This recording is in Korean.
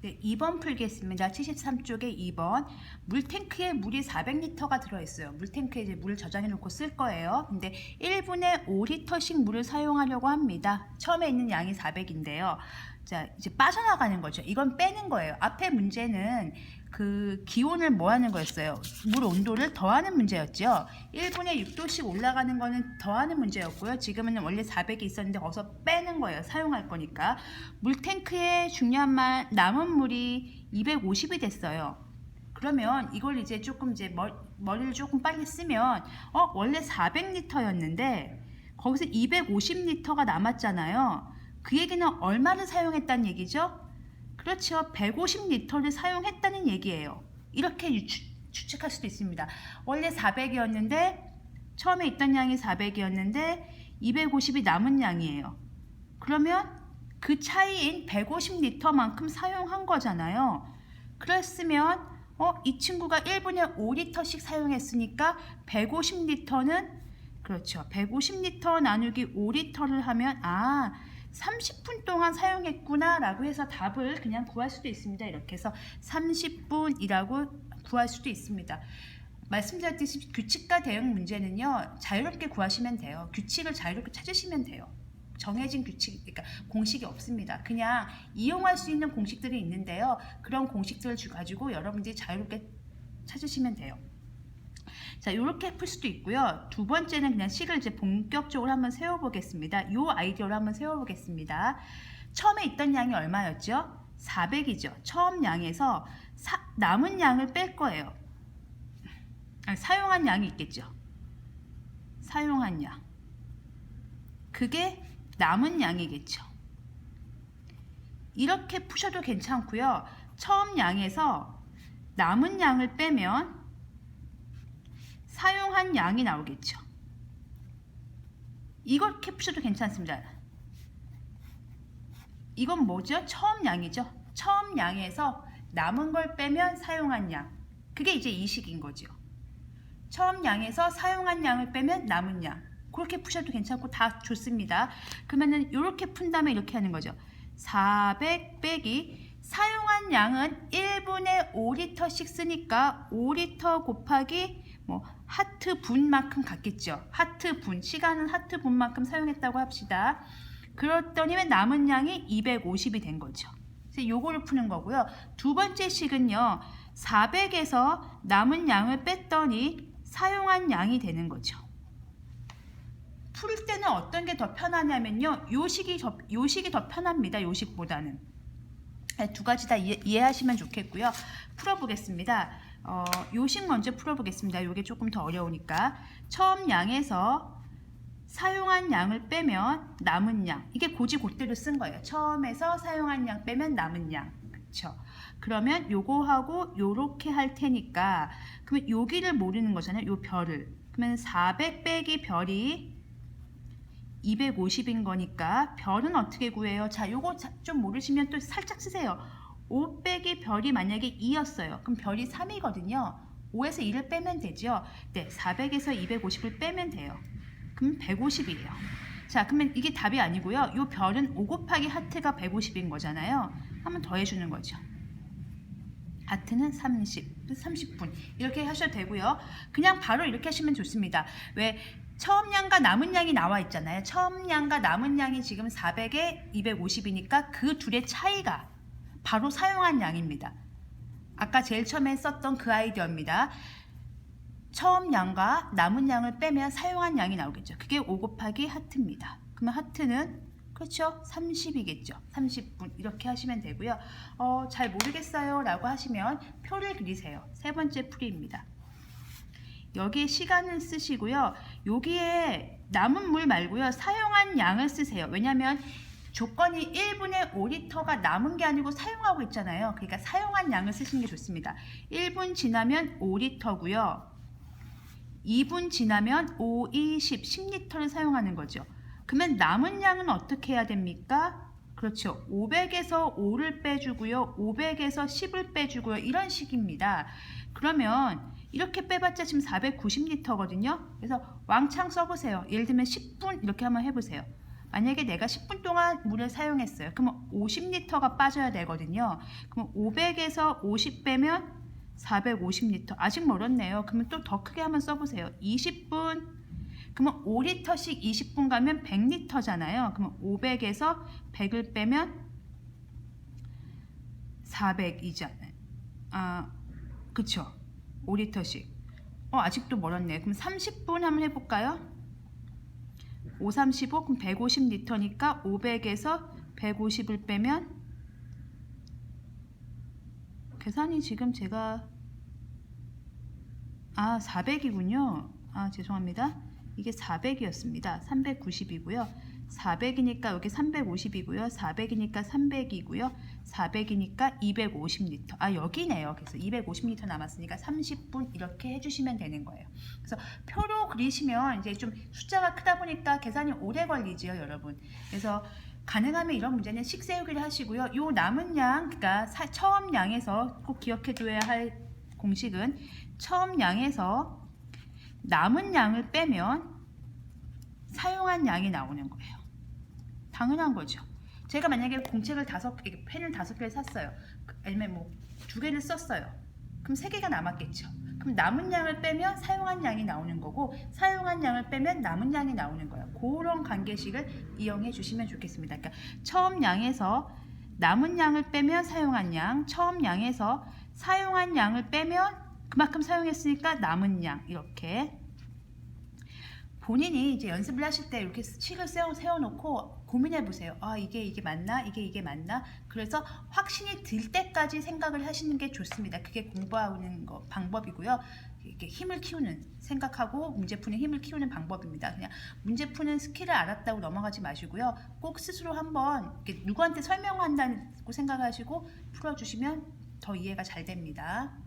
네, 2번 풀겠습니다. 73쪽에 2번. 물탱크에 물이 400리터가 들어있어요. 물탱크에 이제 물을 저장해 놓고 쓸 거예요. 근데 1분에 5리터씩 물을 사용하려고 합니다. 처음에 있는 양이 400인데요. 자, 이제 빠져나가는 거죠. 이건 빼는 거예요. 앞에 문제는 그 기온을 뭐 하는 거였어요? 물 온도를 더하는 문제였죠. 1분에 6도씩 올라가는 거는 더하는 문제였고요. 지금은 원래 400이 있었는데 거기서 빼는 거예요. 사용할 거니까. 물탱크에 중요한 말, 남은 물이 250이 됐어요. 그러면 이걸 이제 조금 이제 머리를 조금 빨리 쓰면 원래 400리터였는데 거기서 250리터가 남았잖아요. 그 얘기는 얼마를 사용했다는 얘기죠? 그렇죠. 150리터를 사용했다는 얘기예요. 이렇게 추측할 수도 있습니다. 원래 400이었는데 처음에 있던 양이 400이었는데 250이 남은 양이에요. 그러면 그 차이인 150리터만큼 사용한 거잖아요. 그랬으면 이 친구가 1분에 5리터씩 사용했으니까 150리터는 그렇죠. 150리터 나누기 5리터를 하면 30분 동안 사용했구나 라고 해서 답을 그냥 구할 수도 있습니다. 이렇게 해서 30분이라고 구할 수도 있습니다. 말씀드렸듯이 규칙과 대응 문제는요, 자유롭게 구하시면 돼요. 규칙을 자유롭게 찾으시면 돼요. 정해진 규칙, 그러니까 공식이 없습니다. 그냥 이용할 수 있는 공식들이 있는데요. 그런 공식들을 가지고 여러분들이 자유롭게 찾으시면 돼요. 자, 이렇게 풀 수도 있고요. 두 번째는 그냥 식을 이제 본격적으로 한번 세워보겠습니다. 이 아이디어로 한번 세워보겠습니다. 처음에 있던 양이 얼마였죠? 400이죠. 처음 양에서 남은 양을 뺄 거예요. 사용한 양이 있겠죠. 사용한 양. 그게 남은 양이겠죠. 이렇게 푸셔도 괜찮고요. 처음 양에서 남은 양을 빼면 사용한 양이 나오겠죠. 이렇게 푸셔도 괜찮습니다. 이건 뭐죠? 처음 양이죠. 처음 양에서 남은 걸 빼면 사용한 양. 그게 이제 이 식인 거죠. 처음 양에서 사용한 양을 빼면 남은 양. 그렇게 푸셔도 괜찮고 다 좋습니다. 그러면은 이렇게 푼 다음에 이렇게 하는 거죠. 400 빼기 사용한 양은 1분에 5리터씩 쓰니까 5리터 곱하기 하트 분만큼 같겠죠. 하트 분, 시간은 하트 분만큼 사용했다고 합시다. 그랬더니 남은 양이 250이 된 거죠. 그래서 요거를 푸는 거고요. 두 번째 식은요, 400에서 남은 양을 뺐더니 사용한 양이 되는 거죠. 풀 때는 어떤 게 더 편하냐면요, 요 식이 더 편합니다. 요 식보다는. 두 가지 다 이해하시면 좋겠고요. 풀어보겠습니다. 요식 먼저 풀어보겠습니다. 요게 조금 더 어려우니까. 처음 양에서 사용한 양을 빼면 남은 양. 이게 고지고대로 쓴 거예요. 처음에서 사용한 양 빼면 남은 양. 그쵸? 그러면 요거하고 요렇게 할 테니까, 그러면 여기를 모르는 거잖아요. 요 별을. 그러면 400 빼기 별이 250인 거니까 별은 어떻게 구해요? 자, 요거 좀 모르시면 또 살짝 쓰세요. 5 빼기 별이 만약에 2였어요. 그럼 별이 3이거든요. 5에서 2를 빼면 되죠. 네, 400에서 250을 빼면 돼요. 그럼 150이에요. 자, 그러면 이게 답이 아니고요. 요 별은 5 곱하기 하트가 150인 거잖아요. 한번 더해주는 거죠. 하트는 30분. 이렇게 하셔도 되고요. 그냥 바로 이렇게 하시면 좋습니다. 왜? 처음 양과 남은 양이 나와 있잖아요. 처음 양과 남은 양이 지금 400에 250이니까 그 둘의 차이가 바로 사용한 양입니다. 아까 제일 처음에 썼던 그 아이디어입니다. 처음 양과 남은 양을 빼면 사용한 양이 나오겠죠. 그게 5 곱하기 하트입니다. 그러면 하트는 그렇죠. 30이겠죠. 30분 이렇게 하시면 되고요. 잘 모르겠어요 라고 하시면 표를 그리세요. 세 번째 풀이입니다. 여기에 시간을 쓰시고요. 여기에 남은 물 말고요. 사용한 양을 쓰세요. 왜냐하면 조건이 1분에 5리터가 남은 게 아니고 사용하고 있잖아요. 그러니까 사용한 양을 쓰시는 게 좋습니다. 1분 지나면 5리터고요. 2분 지나면 5, 20, 10리터를 사용하는 거죠. 그러면 남은 양은 어떻게 해야 됩니까? 그렇죠. 500에서 5를 빼주고요. 500에서 10을 빼주고요. 이런 식입니다. 그러면 이렇게 빼봤자 지금 490리터거든요. 그래서 왕창 써보세요. 예를 들면 10분 이렇게 한번 해보세요. 만약에 내가 10분 동안 물을 사용했어요. 그러면 50리터가 빠져야 되거든요. 그럼 500에서 50 빼면 450리터. 아직 멀었네요. 그러면 또 더 크게 한번 써보세요. 20분. 그러면 5리터씩 20분 가면 100리터잖아요. 그러면 500에서 100을 빼면 400이잖아요. 그쵸? 5리터씩. 아직도 멀었네요. 그럼 30분 한번 해볼까요? 5, 35, 그럼 150리터니까 500에서 150을 빼면 계산이 지금 제가 400이군요. 죄송합니다. 이게 400이었습니다. 390이고요. 400이니까 여기 350이고요. 400이니까 300이고요. 400이니까 250리터. 여기네요. 그래서 250리터 남았으니까 30분 이렇게 해주시면 되는 거예요. 그래서 표로 그리시면 이제 좀 숫자가 크다 보니까 계산이 오래 걸리지요, 여러분. 그래서 가능하면 이런 문제는 식 세우기를 하시고요. 요 남은 양, 그러니까 처음 양에서 꼭 기억해둬야 할 공식은 처음 양에서 남은 양을 빼면 사용한 양이 나오는 거예요. 당연한 거죠. 제가 만약에 공책을 펜을 5개를 샀어요. 아니면 뭐 2개를 썼어요. 그럼 3개가 남았겠죠. 그럼 남은 양을 빼면 사용한 양이 나오는 거고, 사용한 양을 빼면 남은 양이 나오는 거예요. 그런 관계식을 이용해 주시면 좋겠습니다. 그러니까 처음 양에서 남은 양을 빼면 사용한 양, 처음 양에서 사용한 양을 빼면 그만큼 사용했으니까 남은 양, 이렇게 본인이 이제 연습을 하실 때 이렇게 식을 세워놓고 고민해 보세요. 이게 맞나? 이게 맞나? 그래서 확신이 들 때까지 생각을 하시는 게 좋습니다. 그게 공부하는 방법이고요. 이렇게 힘을 키우는, 생각하고 문제 푸는 힘을 키우는 방법입니다. 그냥 문제 푸는 스킬을 알았다고 넘어가지 마시고요. 꼭 스스로 한번 누구한테 설명한다고 생각하시고 풀어주시면 더 이해가 잘 됩니다.